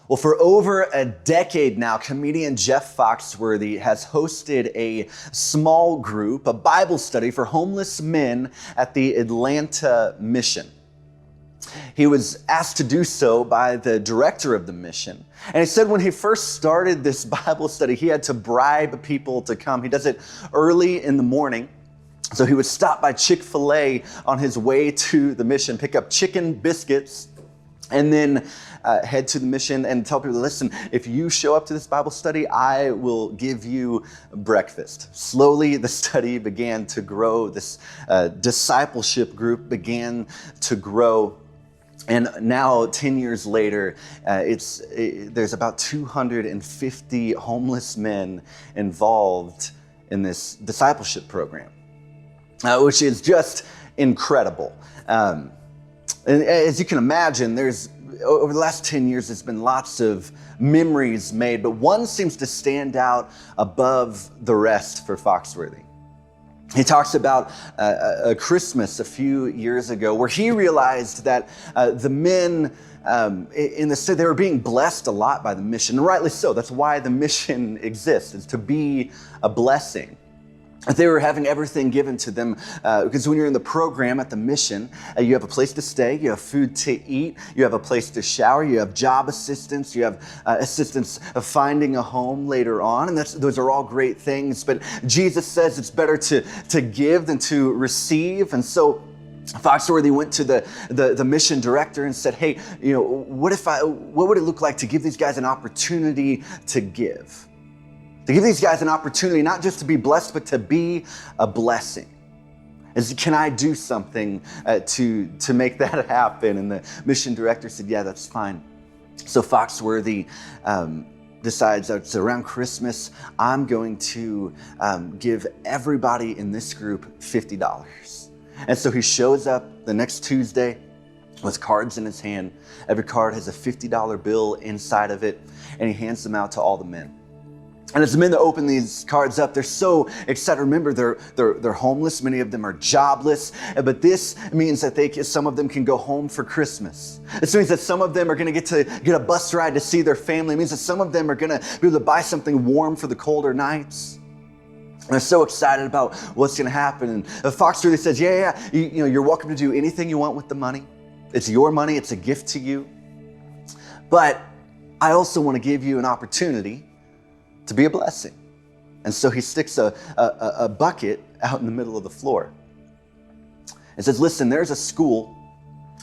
Well, for over a decade now, comedian Jeff Foxworthy has hosted a small group, a Bible study for homeless men at the Atlanta mission. He was asked to do so by the director of the mission. And he said when he first started this Bible study, he had to bribe people to come. He does it early in the morning. So he would stop by Chick-fil-A on his way to the mission, pick up chicken biscuits, and then head to the mission and tell people, listen, if you show up to this Bible study, I will give you breakfast. Slowly, the study began to grow. This discipleship group began to grow. And now, 10 years later, there's about 250 homeless men involved in this discipleship program, which is just incredible. And as you can imagine, over the last 10 years, there's been lots of memories made, but one seems to stand out above the rest for Foxworthy. He talks about a Christmas a few years ago where he realized that the men in the city, they were being blessed a lot by the mission, and rightly so. That's why the mission exists, is to be a blessing. They were having everything given to them because when you're in the program at the mission, you have a place to stay, you have food to eat, you have a place to shower, you have job assistance, you have assistance of finding a home later on, and those are all great things. But Jesus says it's better to give than to receive, and so Foxworthy went to the mission director and said, "Hey, what would it look like to give these guys an opportunity to give?" To give these guys an opportunity not just to be blessed, but to be a blessing. Can I do something to make that happen? And the mission director said, yeah, that's fine. So Foxworthy decides that it's around Christmas, I'm going to give everybody in this group $50. And so he shows up the next Tuesday with cards in his hand. Every card has a $50 bill inside of it, and he hands them out to all the men. And as the men that open these cards up, they're so excited. Remember, they're homeless. Many of them are jobless. But this means that some of them can go home for Christmas. This means that some of them are going to get a bus ride to see their family. It means that some of them are going to be able to buy something warm for the colder nights. And they're so excited about what's going to happen. And Foxworthy says, yeah, you're welcome to do anything you want with the money. It's your money. It's a gift to you. But I also want to give you an opportunity to be a blessing. And so he sticks a bucket out in the middle of the floor and says, listen, there's a school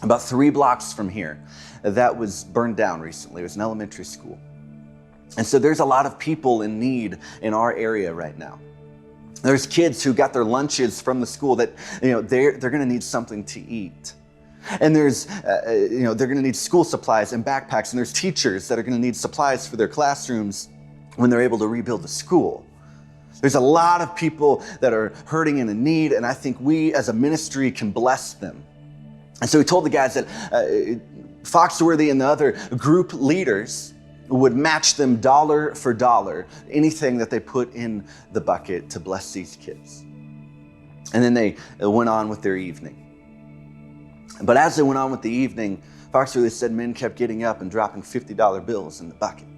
about 3 blocks from here that was burned down recently. It was an elementary school. And so there's a lot of people in need in our area right now. There's kids who got their lunches from the school that, they're going to need something to eat. And there's, they're going to need school supplies and backpacks. And there's teachers that are going to need supplies for their classrooms when they're able to rebuild the school. There's a lot of people that are hurting and in need, and I think we as a ministry can bless them. And so he told the guys that Foxworthy and the other group leaders would match them dollar for dollar, anything that they put in the bucket to bless these kids. And then they went on with their evening. But as they went on with the evening, Foxworthy said men kept getting up and dropping $50 bills in the bucket.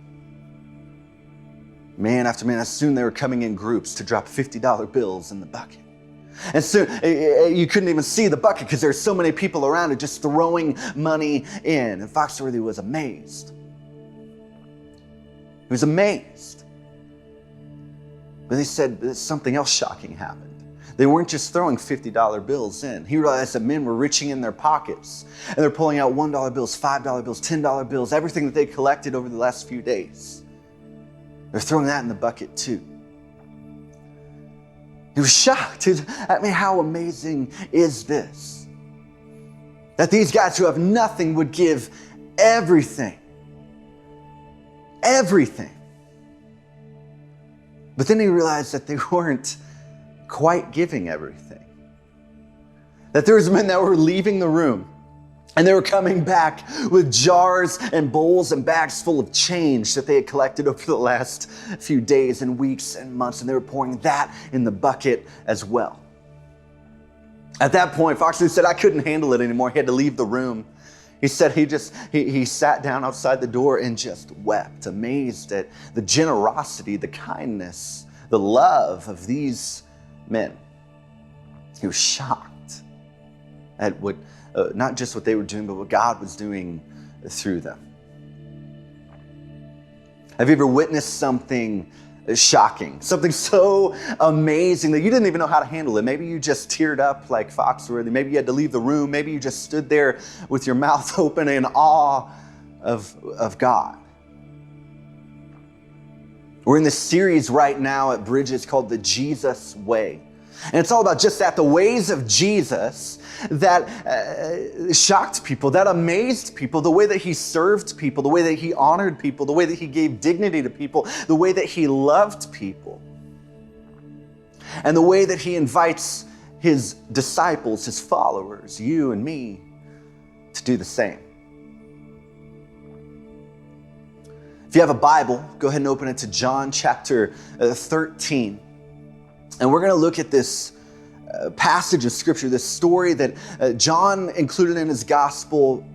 Man after man, soon they were coming in groups to drop $50 bills in the bucket. And soon you couldn't even see the bucket because there's so many people around it just throwing money in. And Foxworthy was amazed. He was amazed. But they said something else shocking happened. They weren't just throwing $50 bills in. He realized that men were reaching in their pockets and they're pulling out $1 bills, $5 bills, $10 bills, everything that they collected over the last few days. They're throwing that in the bucket too. He was shocked. How amazing is this? That these guys who have nothing would give everything. Everything. But then he realized that they weren't quite giving everything. That there was men that were leaving the room and they were coming back with jars and bowls and bags full of change that they had collected over the last few days and weeks and months, and they were pouring that in the bucket as well. At that point, Foxworthy said, I couldn't handle it anymore. He had to leave the room. He said he sat down outside the door and just wept, amazed at the generosity, the kindness, the love of these men. He was shocked at what, not just what they were doing, but what God was doing through them. Have you ever witnessed something shocking, something so amazing that you didn't even know how to handle it? Maybe you just teared up like Foxworthy. Maybe you had to leave the room. Maybe you just stood there with your mouth open in awe of God. We're in this series right now at Bridges called The Jesus Way. And it's all about just that, the ways of Jesus that shocked people, that amazed people, the way that he served people, the way that he honored people, the way that he gave dignity to people, the way that he loved people, and the way that he invites his disciples, his followers, you and me, to do the same. If you have a Bible, go ahead and open it to John chapter 13. And we're going to look at this passage of scripture, this story that John included in his gospel,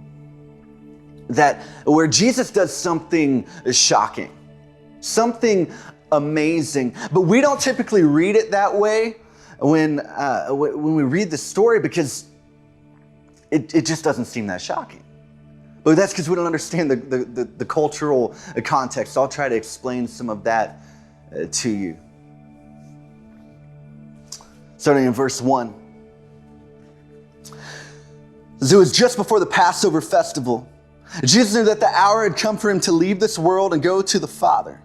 where Jesus does something shocking, something amazing. But we don't typically read it that way when we read the story, because it just doesn't seem that shocking. But that's because we don't understand the cultural context. So I'll try to explain some of that to you. Starting in verse 1. It was just before the Passover festival. Jesus knew that the hour had come for him to leave this world and go to the Father.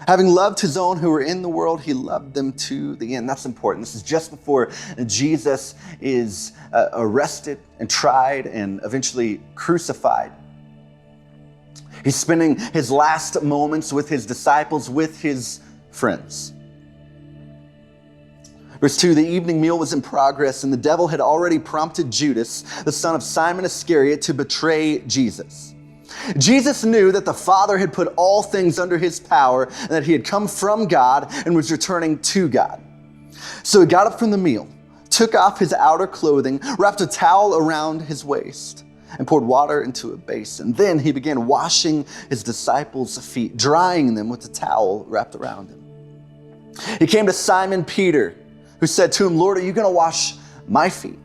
Having loved his own who were in the world, he loved them to the end. That's important. This is just before Jesus is arrested and tried and eventually crucified. He's spending his last moments with his disciples, with his friends. Verse 2, the evening meal was in progress, and the devil had already prompted Judas, the son of Simon Iscariot, to betray Jesus. Jesus knew that the Father had put all things under his power, and that he had come from God and was returning to God. So he got up from the meal, took off his outer clothing, wrapped a towel around his waist, and poured water into a basin. Then he began washing his disciples' feet, drying them with the towel wrapped around him. He came to Simon Peter, who said to him, Lord, are you going to wash my feet?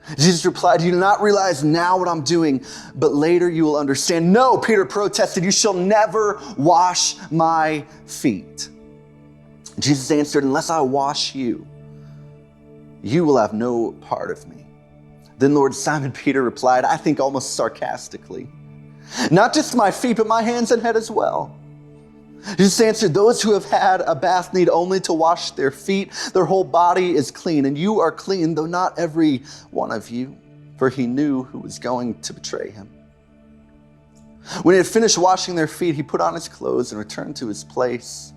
Jesus replied, you do not realize now what I'm doing, but later you will understand. No, Peter protested, you shall never wash my feet. Jesus answered, unless I wash you, you will have no part of me. Then Lord Simon Peter replied, I think almost sarcastically, not just my feet, but my hands and head as well. Jesus answered, those who have had a bath need only to wash their feet. Their whole body is clean, and you are clean, though not every one of you. For he knew who was going to betray him. When he had finished washing their feet, he put on his clothes and returned to his place.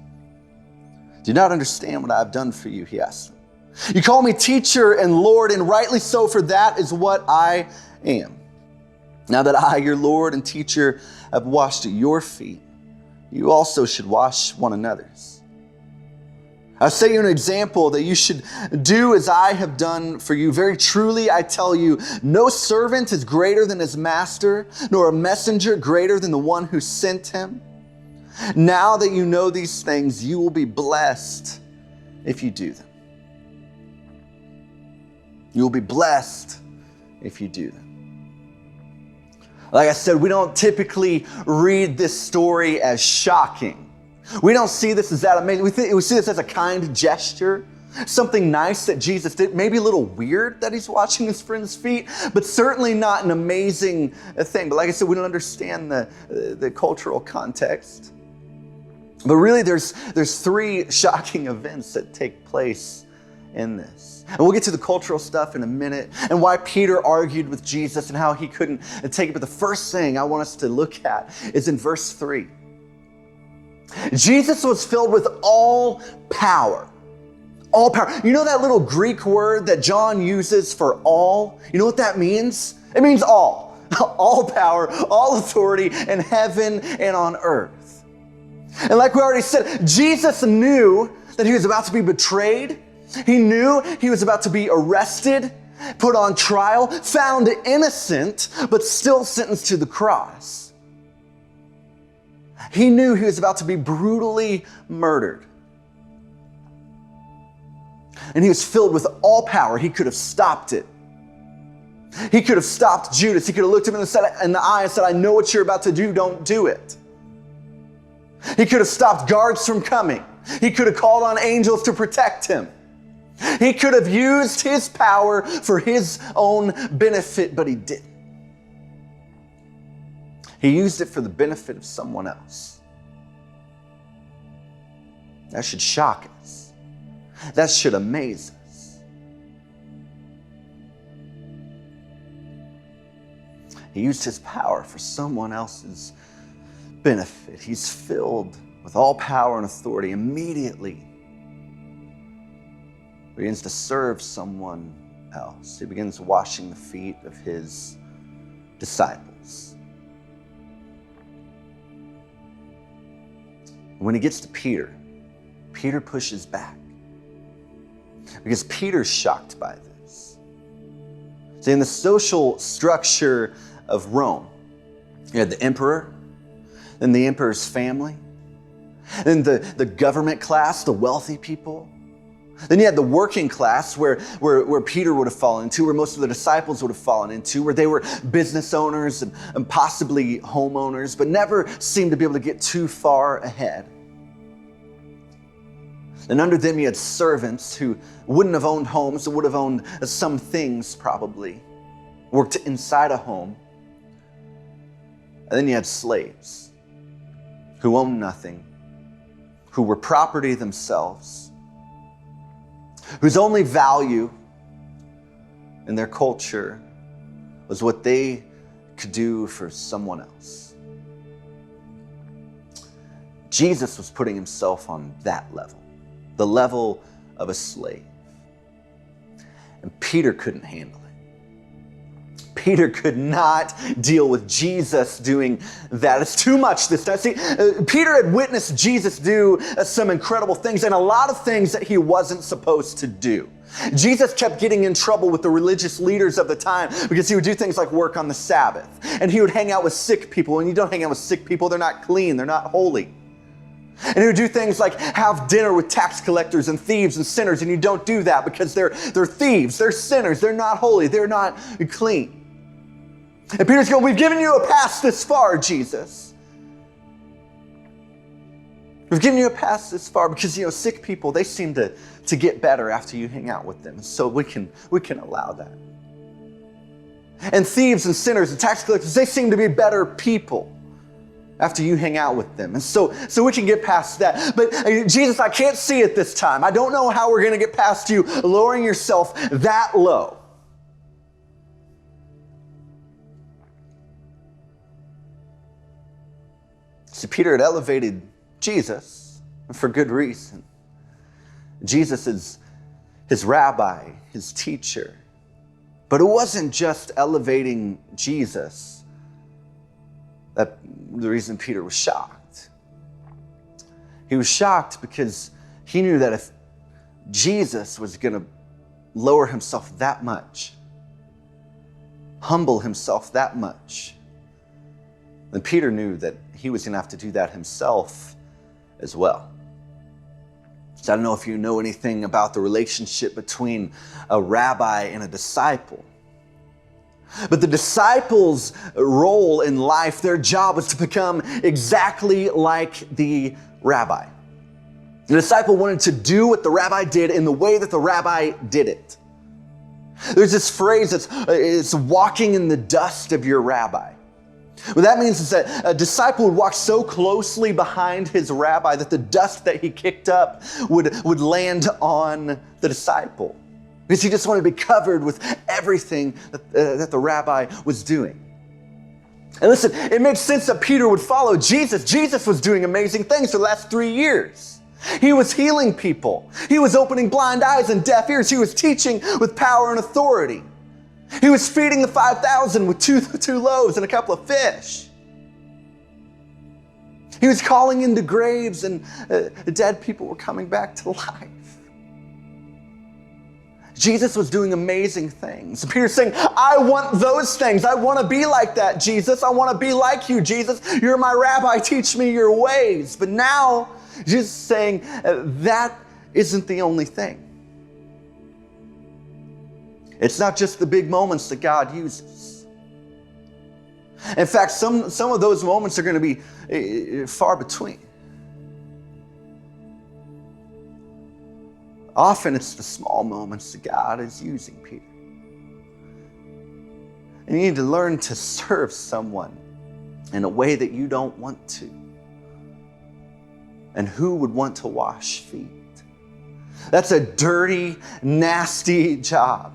Do you not understand what I have done for you? He asked them. You call me teacher and Lord, and rightly so, for that is what I am. Now that I, your Lord and teacher, have washed your feet, you also should wash one another's. I set you an example that you should do as I have done for you. Very truly, I tell you, no servant is greater than his master, nor a messenger greater than the one who sent him. Now that you know these things, you will be blessed if you do them. You will be blessed if you do them. Like I said, we don't typically read this story as shocking. We don't see this as that amazing. We see this as a kind gesture, something nice that Jesus did. Maybe a little weird that he's washing his friend's feet, but certainly not an amazing thing. But like I said, we don't understand the cultural context. But really, there's three shocking events that take place in this. And we'll get to the cultural stuff in a minute and why Peter argued with Jesus and how he couldn't take it. But the first thing I want us to look at is in verse 3. Jesus was filled with all power. All power. You know that little Greek word that John uses for all? You know what that means? It means all. All power, all authority in heaven and on earth. And like we already said, Jesus knew that he was about to be betrayed. He knew he was about to be arrested. put on trial, found innocent, but still sentenced to the cross. He knew he was about to be brutally murdered. And he was filled with all power. He could have stopped it. He could have stopped Judas. He could have looked him in the eye and said, I know what you're about to do, don't do it. He could have stopped guards from coming. He could have called on angels to protect him. He could have used his power for his own benefit, but he didn't. He used it for the benefit of someone else. That should shock us. That should amaze us. He used his power for someone else's benefit. He's filled with all power and authority. Immediately, he begins to serve someone else. He begins washing the feet of his disciples. When he gets to Peter, Peter pushes back because Peter's shocked by this. See, in the social structure of Rome, you had the emperor, then the emperor's family, then the government class, the wealthy people. Then you had the working class where Peter would have fallen into, where most of the disciples would have fallen into, where they were business owners and possibly homeowners, but never seemed to be able to get too far ahead. And under them you had servants who wouldn't have owned homes, but would have owned some things probably, worked inside a home. And then you had slaves who owned nothing, who were property themselves, whose only value in their culture was what they could do for someone else. Jesus was putting himself on that level, the level of a slave. And Peter couldn't handle it. Peter could not deal with Jesus doing that. It's too much this time. See, Peter had witnessed Jesus do some incredible things and a lot of things that he wasn't supposed to do. Jesus kept getting in trouble with the religious leaders of the time because he would do things like work on the Sabbath. And he would hang out with sick people. And you don't hang out with sick people. They're not clean. They're not holy. And he would do things like have dinner with tax collectors and thieves and sinners. And you don't do that because they're thieves. They're sinners. They're not holy. They're not clean. And Peter's going, we've given you a pass this far, Jesus. We've given you a pass this far because, sick people, they seem to get better after you hang out with them. So we can allow that. And thieves and sinners and tax collectors, they seem to be better people after you hang out with them. And so we can get past that. But Jesus, I can't see it this time. I don't know how we're going to get past you lowering yourself that low. See, Peter had elevated Jesus for good reason. Jesus is his rabbi, his teacher. But it wasn't just elevating Jesus that the reason Peter was shocked. He was shocked because he knew that if Jesus was going to lower himself that much, humble himself that much, then Peter knew that he was going to have to do that himself as well. So I don't know if you know anything about the relationship between a rabbi and a disciple. But the disciples' role in life, their job was to become exactly like the rabbi. The disciple wanted to do what the rabbi did in the way that the rabbi did it. There's this phrase it's walking in the dust of your rabbi. What that means is that a disciple would walk so closely behind his rabbi that the dust that he kicked up would land on the disciple. Because he just wanted to be covered with everything that the rabbi was doing. And listen, it makes sense that Peter would follow Jesus. Jesus was doing amazing things for the last 3 years. He was healing people. He was opening blind eyes and deaf ears. He was teaching with power and authority. He was feeding the 5,000 with two loaves and a couple of fish. He was calling into graves and dead people were coming back to life. Jesus was doing amazing things. Peter's saying, I want those things. I want to be like that, Jesus. I want to be like you, Jesus. You're my rabbi. Teach me your ways. But now, Jesus is saying that isn't the only thing. It's not just the big moments that God uses. In fact, some of those moments are going to be far between. Often it's the small moments that God is using, Peter. And you need to learn to serve someone in a way that you don't want to. And who would want to wash feet? That's a dirty, nasty job.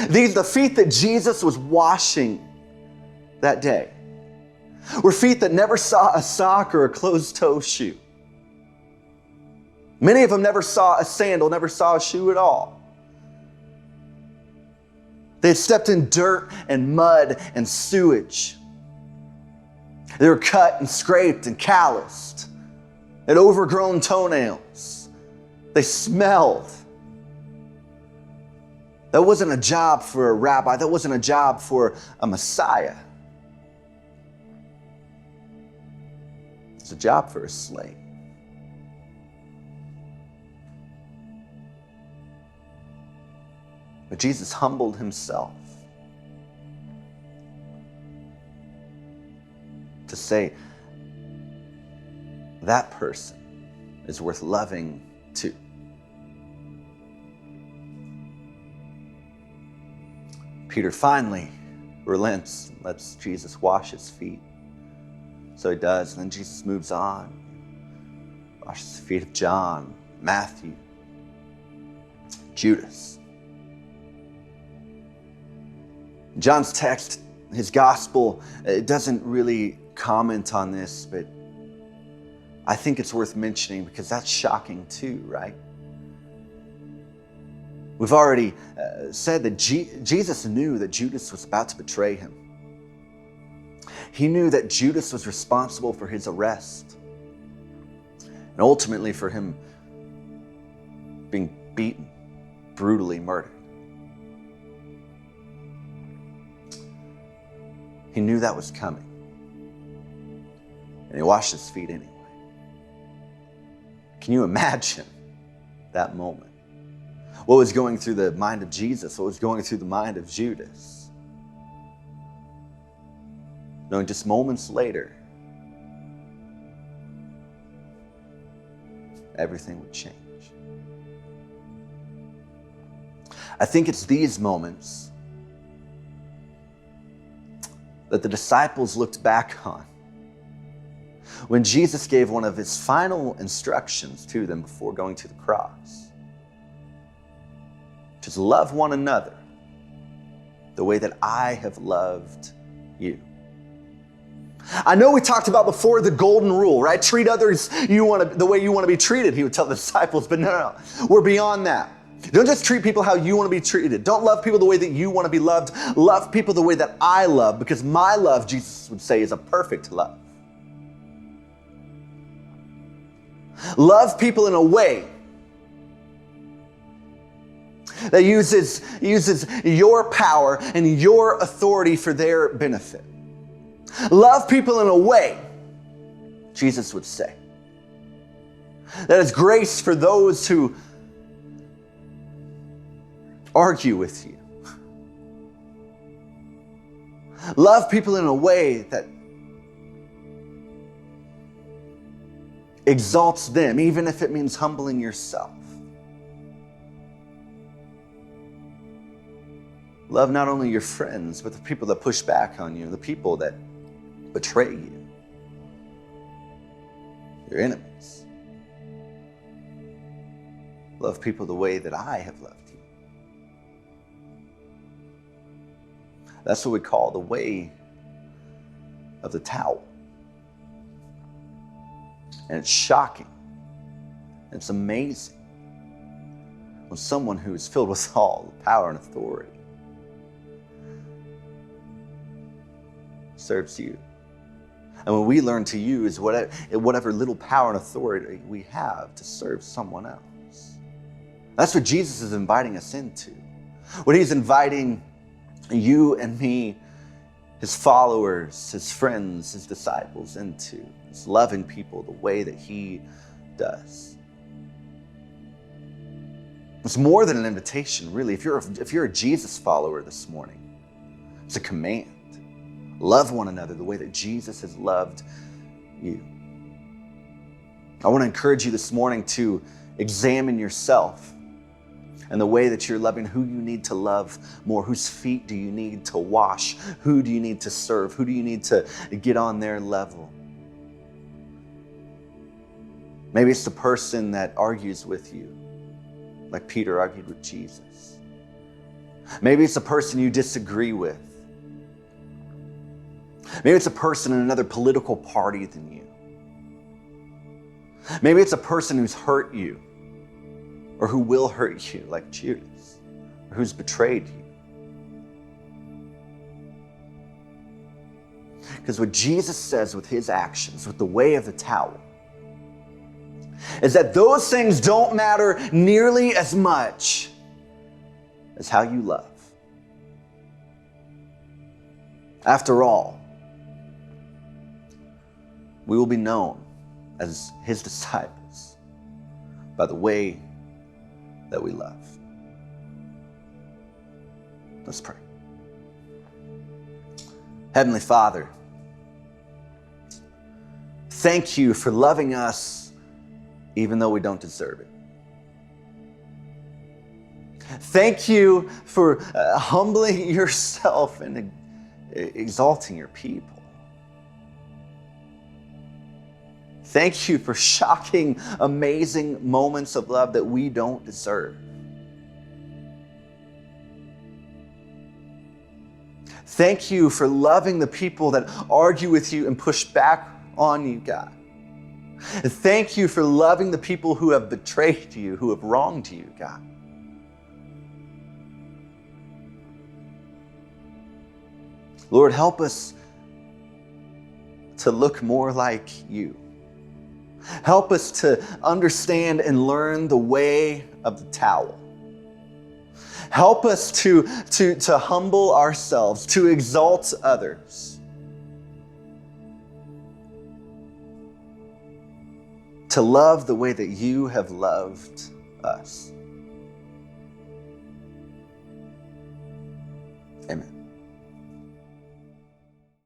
The feet that Jesus was washing that day were feet that never saw a sock or a closed-toe shoe. Many of them never saw a sandal, never saw a shoe at all. They had stepped in dirt and mud and sewage. They were cut and scraped and calloused. They had overgrown toenails. They smelled. That wasn't a job for a rabbi. That wasn't a job for a Messiah. It's a job for a slave. But Jesus humbled himself to say, that person is worth loving too. Peter finally relents and lets Jesus wash his feet. So he does, and then Jesus moves on, washes the feet of John, Matthew, Judas. John's text, his gospel, it doesn't really comment on this, but I think it's worth mentioning because that's shocking too, right? We've already said that Jesus knew that Judas was about to betray him. He knew that Judas was responsible for his arrest and ultimately for him being beaten, brutally murdered. He knew that was coming. And he washed his feet anyway. Can you imagine that moment? What was going through the mind of Jesus? What was going through the mind of Judas? Knowing just moments later, everything would change. I think it's these moments that the disciples looked back on when Jesus gave one of his final instructions to them before going to the cross. Just love one another the way that I have loved you. I know we talked about before the golden rule, right? Treat others the way you want to be treated, he would tell the disciples, but no. We're beyond that. Don't just treat people how you want to be treated. Don't love people the way that you want to be loved. Love people the way that I love, because my love, Jesus would say, is a perfect love. Love people in a way that uses your power and your authority for their benefit. Love people in a way, Jesus would say, that is grace for those who argue with you. Love people in a way that exalts them, even if it means humbling yourself. Love not only your friends, but the people that push back on you, the people that betray you, your enemies. Love people the way that I have loved you. That's what we call the way of the towel. And it's shocking. It's amazing when someone who is filled with all the power and authority serves you. And when we learn to use whatever little power and authority we have to serve someone else, That's what Jesus is inviting us into. What he's inviting you and me, his followers, his friends, his disciples into, is loving people the way that he does. It's more than an invitation, really. If you're a Jesus follower this morning, it's a command. Love one another the way that Jesus has loved you. I want to encourage you this morning to examine yourself and the way that you're loving, who you need to love more, whose feet do you need to wash, who do you need to serve, who do you need to get on their level. Maybe it's the person that argues with you, like Peter argued with Jesus. Maybe it's the person you disagree with. Maybe it's a person in another political party than you. Maybe it's a person who's hurt you or who will hurt you, like Judas, or who's betrayed you. Because what Jesus says with his actions, with the way of the towel, is that those things don't matter nearly as much as how you love. After all, we will be known as his disciples by the way that we love. Let's pray. Heavenly Father, thank you for loving us even though we don't deserve it. Thank you for humbling yourself and exalting your people. Thank you for shocking, amazing moments of love that we don't deserve. Thank you for loving the people that argue with you and push back on you, God. And thank you for loving the people who have betrayed you, who have wronged you, God. Lord, help us to look more like you. Help us to understand and learn the way of the towel. Help us to humble ourselves, to exalt others, to love the way that you have loved us.